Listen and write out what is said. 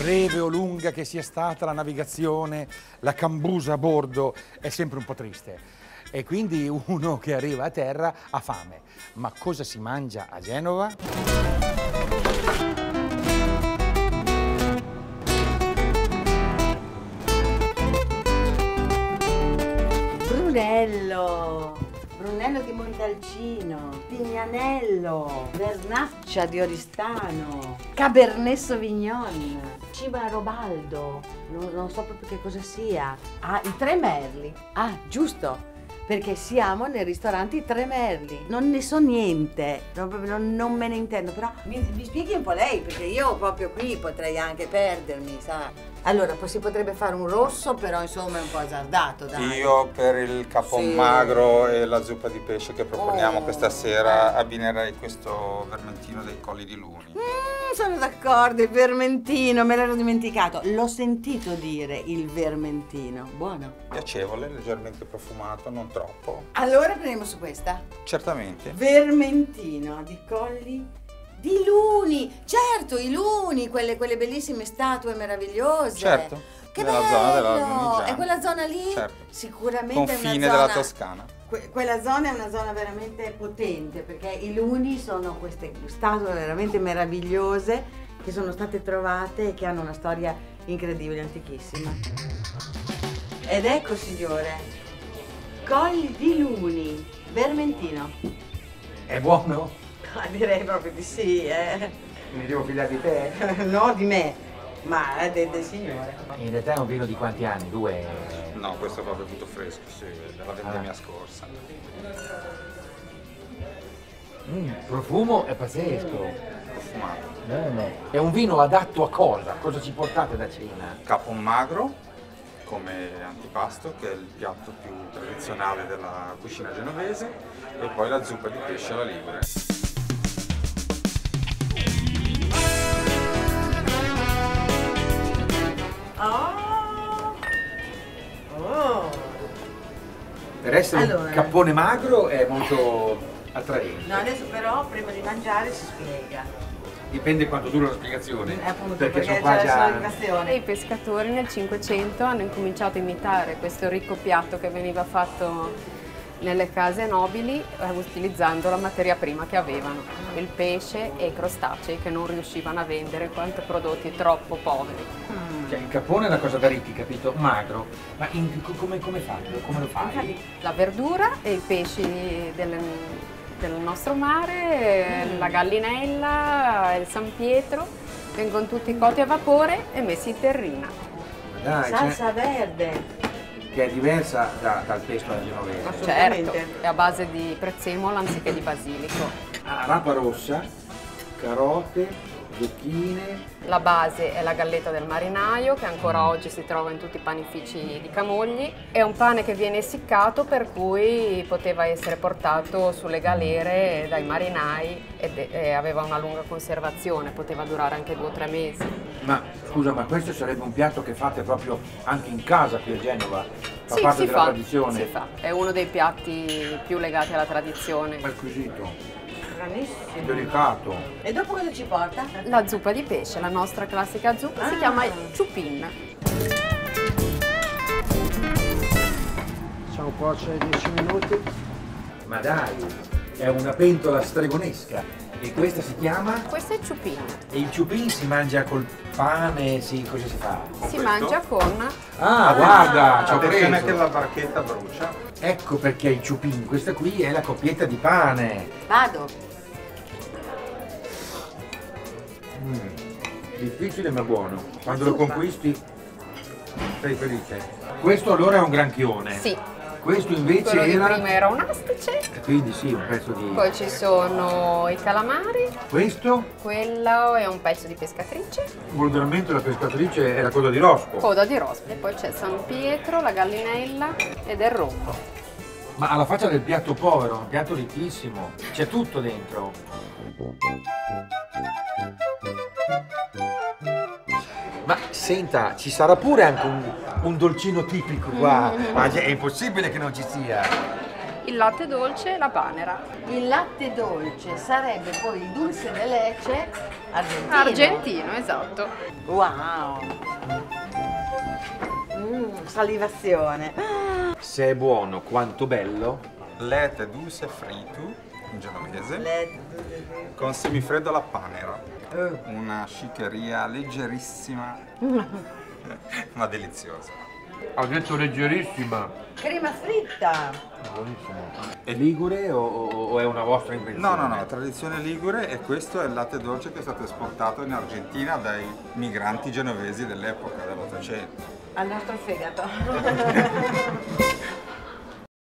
breve o lunga che sia stata la navigazione, la cambusa a bordo è sempre un po' triste. E quindi uno che arriva a terra ha fame. Ma cosa si mangia a Genova? Brunello! Brunello di Montalcino, Tignanello, Vernaccia di Oristano, Cabernet Sauvignon, Cima Robaldo, non so proprio che cosa sia. Ah, i Tre Merli. Ah, giusto, perché siamo nel ristorante I Tre Merli. Non ne so niente, proprio non me ne intendo, però mi spieghi un po' lei, perché io proprio qui potrei anche perdermi, sa? Allora, si potrebbe fare un rosso, però insomma è un po' azzardato, dai. Io per il capon magro e la zuppa di pesce che proponiamo questa sera abbinerei questo vermentino dei Colli di Luni. Sono d'accordo, il vermentino, me l'ero dimenticato. L'ho sentito dire, il vermentino. Buono? Piacevole, leggermente profumato, non troppo. Allora prendiamo su questa. Certamente. Vermentino di Colli di Luni. Certo, i Luni, quelle bellissime statue meravigliose. Certo. Che nella bello! zona della Lunigiana. È quella zona lì? Certo. Sicuramente Confine è una zona... della Toscana. Quella zona è una zona veramente potente, perché i Luni sono queste statue veramente meravigliose che sono state trovate e che hanno una storia incredibile, antichissima. Ed ecco, signore, Colli di Luni, vermentino. È buono? Direi proprio di sì, Mi devo fidare di te? No, di me, ma del signore. In realtà è un vino di quanti anni? 2? No, questo è proprio tutto fresco, sì, della vendemmia scorsa. Profumo è pazzesco. Profumato. Bene. È un vino adatto a cosa? Cosa ci portate da cena? Capon magro come antipasto, che è il piatto più tradizionale della cucina genovese, e poi la zuppa di pesce alla ligure. Per essere un cappone magro è molto attraente. No, adesso però prima di mangiare si spiega. Dipende quanto dura la spiegazione. Appunto, perché sono c'è qua la già... sollevazione. I pescatori nel 500 hanno incominciato a imitare questo ricco piatto che veniva fatto nelle case nobili utilizzando la materia prima che avevano, il pesce e i crostacei che non riuscivano a vendere in quanto prodotti troppo poveri. Cioè, il cappone è una cosa da ricchi, capito? Magro. Ma come fai? Come lo fai? La verdura e i pesci del nostro mare, la gallinella, il San Pietro, vengono tutti cotti a vapore e messi in terrina. Dai, Salsa verde. Che è diversa dal pesto alla genovese. Certo, è a base di prezzemolo anziché di basilico. Rapa rossa, carote, zucchine. La base è la galletta del marinaio, che ancora oggi si trova in tutti i panifici di Camogli. È un pane che viene essiccato, per cui poteva essere portato sulle galere dai marinai e aveva una lunga conservazione, poteva durare anche 2 o 3 mesi. Ma scusa, ma questo sarebbe un piatto che fate proprio anche in casa qui a Genova? Fa Sì, parte della tradizione? si fa. È uno dei piatti più legati alla tradizione. Acquisito. Stranissimo. Delicato. E dopo cosa ci porta? La zuppa di pesce, la nostra classica zuppa, si chiama ciupin. Facciamo cuocere 10 minuti. Ma dai, è una pentola stregonesca. E questa si chiama? Questo è il ciupin. E il ciupin si mangia col pane, cosa si fa? Si mangia con... Guarda, ci ho Attenzione preso. che la barchetta brucia. Ecco perché il ciupin, questa qui è la coppietta di pane. Vado. Difficile ma buono. Quando lo Zuppa. conquisti sei felice. Questo allora è un granchione. Sì. Questo invece Quello di era... prima era un astice, Quindi sì, un pezzo di... poi ci sono i calamari, Questo, quello è un pezzo di pescatrice, vulgarmente la pescatrice è la coda di rospo. coda di rospo, e poi c'è San Pietro, la gallinella ed il rombo. Ma alla faccia del piatto povero, un piatto ricchissimo. C'è tutto dentro. Ma senta, ci sarà pure anche un dolcino tipico qua. Ma è impossibile che non ci sia. il latte dolce e la panera. Il latte dolce sarebbe poi il dulce de leche argentino. Argentino, esatto. Wow! Salivazione. Se è buono quanto bello, Latte dulce frito, in genovese, con semifreddo alla panera. Una chicheria leggerissima, ma deliziosa. ha detto leggerissima. Crema fritta. Buonissimo. È ligure o è una vostra invenzione? No, tradizione ligure, e questo è il latte dolce che è stato esportato in Argentina dai migranti genovesi dell'epoca, dell'Ottocento. Al nostro fegato.